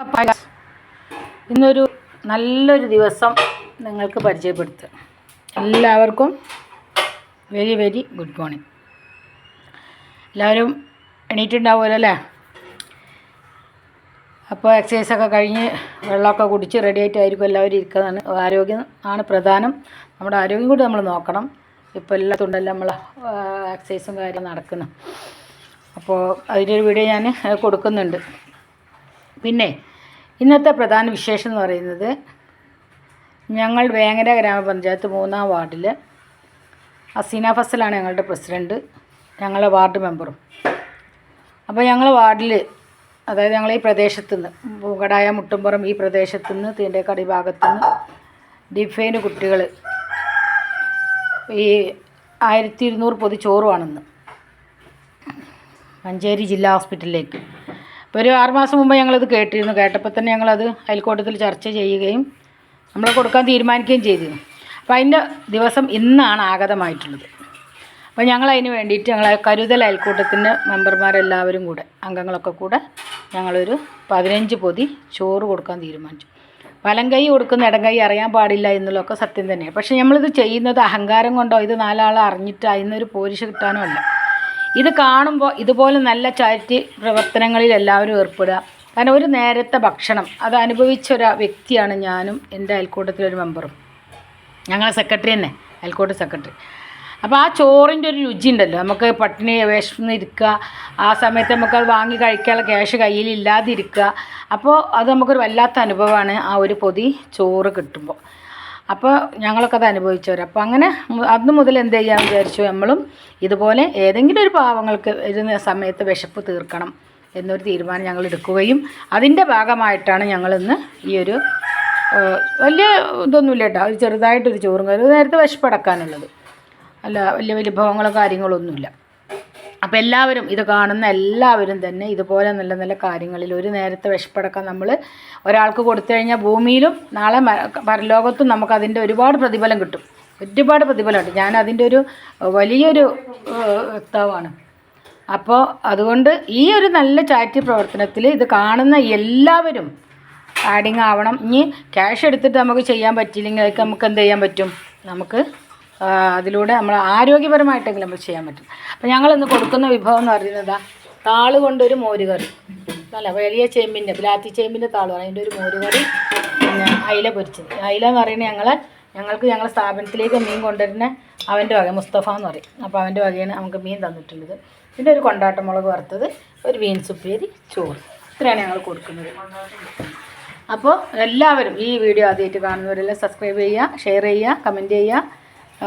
പപ്പായ ഇന്നൊരു നല്ലൊരു ദിവസം നിങ്ങൾക്ക് പരിചയപ്പെടുത്തുക. എല്ലാവർക്കും വെരി വെരി ഗുഡ് മോർണിംഗ്. എല്ലാവരും എണീറ്റുണ്ടാവുമല്ലോ അല്ലേ? അപ്പോൾ എക്സസൈസൊക്കെ കഴിഞ്ഞ് വെള്ളമൊക്കെ കുടിച്ച് റെഡി ആയിട്ടായിരിക്കും എല്ലാവരും ഇരിക്കുന്നതാണ്. ആരോഗ്യം ആണ് പ്രധാനം. നമ്മുടെ ആരോഗ്യം കൂടി നമ്മൾ നോക്കണം. ഇപ്പോൾ എല്ലാത്തുണ്ടല്ലോ നമ്മൾ എക്സസൈസും കാര്യം നടക്കുന്നു. അപ്പോൾ അതിൻ്റെ ഒരു വീഡിയോ ഞാൻ കൊടുക്കുന്നുണ്ട്. പിന്നെ ഇന്നത്തെ പ്രധാന വിശേഷം എന്ന് പറയുന്നത്, ഞങ്ങൾ വേങ്ങര ഗ്രാമപഞ്ചായത്ത് 3-ാം വാർഡിൽ ഹസീന ഫസലാണ് ഞങ്ങളുടെ പ്രസിഡൻറ്റ്, ഞങ്ങളുടെ വാർഡ് മെമ്പറും. അപ്പോൾ ഞങ്ങൾ വാർഡിൽ, അതായത് ഞങ്ങൾ ഈ പ്രദേശത്തു നിന്ന് പൂക്കടായ മുട്ടുംപുറം ഈ പ്രദേശത്തു നിന്ന് തീണ്ടേക്കടി ഭാഗത്തു നിന്ന് ഡിഫൈന് കുട്ടികൾ ഈ 1200 പൊതി ചോറുമാണെന്ന് മഞ്ചേരി ജില്ലാ ഹോസ്പിറ്റലിലേക്ക്. ഇപ്പോൾ ഒരു 6 മാസം മുമ്പ് ഞങ്ങളത് കേട്ടിരുന്നു. കേട്ടപ്പോൾ തന്നെ ഞങ്ങളത് അയൽക്കൂട്ടത്തിൽ ചർച്ച ചെയ്യുകയും നമ്മൾ കൊടുക്കാൻ തീരുമാനിക്കുകയും ചെയ്തിരുന്നു. അപ്പോൾ അതിൻ്റെ ദിവസം ഇന്നാണ് ആഗതമായിട്ടുള്ളത്. അപ്പോൾ ഞങ്ങളതിന് വേണ്ടിയിട്ട് ഞങ്ങൾ കരുതൽ അയൽക്കൂട്ടത്തിൻ്റെ മെമ്പർമാരെല്ലാവരും കൂടെ, അംഗങ്ങളൊക്കെ കൂടെ ഞങ്ങളൊരു 15 പൊതി ചോറ് കൊടുക്കാൻ തീരുമാനിച്ചു. വലം കൈ കൊടുക്കുന്ന ഇടം കൈ അറിയാൻ പാടില്ല എന്നുള്ളതൊക്കെ സത്യം തന്നെയാണ്. പക്ഷേ നമ്മളിത് ചെയ്യുന്നത് അഹങ്കാരം കൊണ്ടോ ഇത് 4 ആൾ അറിഞ്ഞിട്ട് അതിനൊരു പോരിശ കിട്ടാനോ അല്ല. ഇത് കാണുമ്പോൾ ഇതുപോലെ നല്ല ചാരിറ്റി പ്രവർത്തനങ്ങളിൽ എല്ലാവരും ഏർപ്പെടുക. കാരണം ഒരു നേരത്തെ ഭക്ഷണം അത് അനുഭവിച്ചൊരു വ്യക്തിയാണ് ഞാനും എൻ്റെ അയൽക്കൂട്ടത്തിലൊരു മെമ്പറും, ഞങ്ങളെ സെക്രട്ടറി തന്നെ, അയൽക്കൂട്ട സെക്രട്ടറി. അപ്പോൾ ആ ചോറിൻ്റെ ഒരു രുചി ഉണ്ടല്ലോ, നമുക്ക് പട്ടിണി വിശന്നിരിക്കുക, ആ സമയത്ത് നമുക്കത് വാങ്ങി കഴിക്കാനുള്ള ക്യാഷ് കയ്യിലില്ലാതിരിക്കുക. അപ്പോൾ അത് നമുക്കൊരു വല്ലാത്ത അനുഭവമാണ് ആ ഒരു പൊതി ചോറ് കിട്ടുമ്പോൾ. അപ്പോൾ ഞങ്ങളൊക്കെ അത് അനുഭവിച്ചവർ. അപ്പോൾ അങ്ങനെ അന്ന് മുതൽ എന്ത് ചെയ്യാമെന്ന് വിചാരിച്ചു, നമ്മളും ഇതുപോലെ ഏതെങ്കിലും ഒരു പാവങ്ങൾക്ക് ഒരു സമയത്ത് വിശപ്പ് തീർക്കണം എന്നൊരു തീരുമാനം ഞങ്ങൾ എടുക്കുകയും അതിൻ്റെ ഭാഗമായിട്ടാണ് ഞങ്ങളിന്ന് ഈ ഒരു വലിയ ഇതൊന്നുമില്ല കേട്ടോ, അത് ചെറുതായിട്ടൊരു ചോറും കറി, നേരത്തെ വിശപ്പടക്കാനുള്ളത് അല്ല, വലിയ വിഭവങ്ങളോ കാര്യങ്ങളൊന്നുമില്ല. അപ്പോൾ എല്ലാവരും ഇത് കാണുന്ന എല്ലാവരും തന്നെ ഇതുപോലെ നല്ല നല്ല കാര്യങ്ങളിൽ ഒരു നേരത്തെ വിശപ്പടക്കാൻ നമ്മൾ ഒരാൾക്ക് കൊടുത്തു കഴിഞ്ഞാൽ ഭൂമിയിലും നാളെ പരലോകത്തും നമുക്കതിൻ്റെ ഒരുപാട് പ്രതിഫലം കിട്ടും, ഒരുപാട് പ്രതിഫലമുണ്ട്. ഞാൻ അതിൻ്റെ ഒരു വലിയൊരു വ്യക്താവാണ്. അപ്പോൾ അതുകൊണ്ട് ഈ ഒരു നല്ല ചാരിറ്റി പ്രവർത്തനത്തിൽ ഇത് കാണുന്ന എല്ലാവരും ആഡിങ് ആവണം. ഇനി ക്യാഷ് എടുത്തിട്ട് നമുക്ക് ചെയ്യാൻ പറ്റിയില്ലെങ്കിൽ നമുക്ക് എന്ത് ചെയ്യാൻ പറ്റും, നമുക്ക് അതിലൂടെ നമ്മൾ ആരോഗ്യപരമായിട്ടെങ്കിലും നമുക്ക് ചെയ്യാൻ പറ്റും. അപ്പോൾ ഞങ്ങളിന്ന് കൊടുക്കുന്ന വിഭവം എന്ന് പറയുന്നത് താള് കൊണ്ടൊരു മോരുകറി, നല്ല വലിയ ചേമ്പിൻ്റെ ബ്ലാത്തി ചേമ്പിൻ്റെ താളാണ്, അതിൻ്റെ ഒരു മോരുകറി. പിന്നെ അയില പൊരിച്ചത്. അയില എന്ന് പറയുന്നത് ഞങ്ങളുടെ സ്ഥാപനത്തിലേക്ക് മീൻ കൊണ്ടുവരുന്ന അവൻ്റെ വക, മുസ്തഫ എന്ന് പറയും. അപ്പോൾ അവൻ്റെ വകയാണ് നമുക്ക് മീൻ തന്നിട്ടുള്ളത്. പിന്നെ ഒരു കൊണ്ടാട്ടമുളക് വറുത്തത്, ഒരു ബീൻസ് ഉപ്പേരി, ചോറ്. ഇത്രയാണ് ഞങ്ങൾ കൊടുക്കുന്നത്. അപ്പോൾ എല്ലാവരും ഈ വീഡിയോ ആദ്യമായിട്ട് കാണുന്നവരെല്ലാം സബ്സ്ക്രൈബ് ചെയ്യുക, ഷെയർ ചെയ്യുക, കമൻറ്റ് ചെയ്യുക,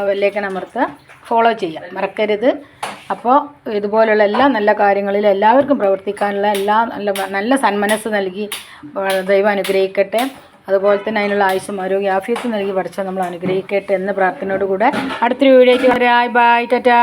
ബെല്ലൈക്കൺ അമർത്തുക, ഫോളോ ചെയ്യുക മറക്കരുത്. അപ്പോൾ ഇതുപോലുള്ള എല്ലാ നല്ല കാര്യങ്ങളിലും എല്ലാവർക്കും പ്രവർത്തിക്കാനുള്ള നല്ല സന്മനസ്സ് നൽകി ദൈവം അനുഗ്രഹിക്കട്ടെ. അതുപോലെ തന്നെ അതിനുള്ള ആയുസ്സും ആരോഗ്യ ആഫിയത്തും നൽകി പഠിച്ചാൽ നമ്മൾ അനുഗ്രഹിക്കട്ടെ എന്ന പ്രാർത്ഥനയോടുകൂടെ അടുത്തൊരു വീഡിയോയ്ക്ക് വരാം. ബൈ, ടാറ്റാ.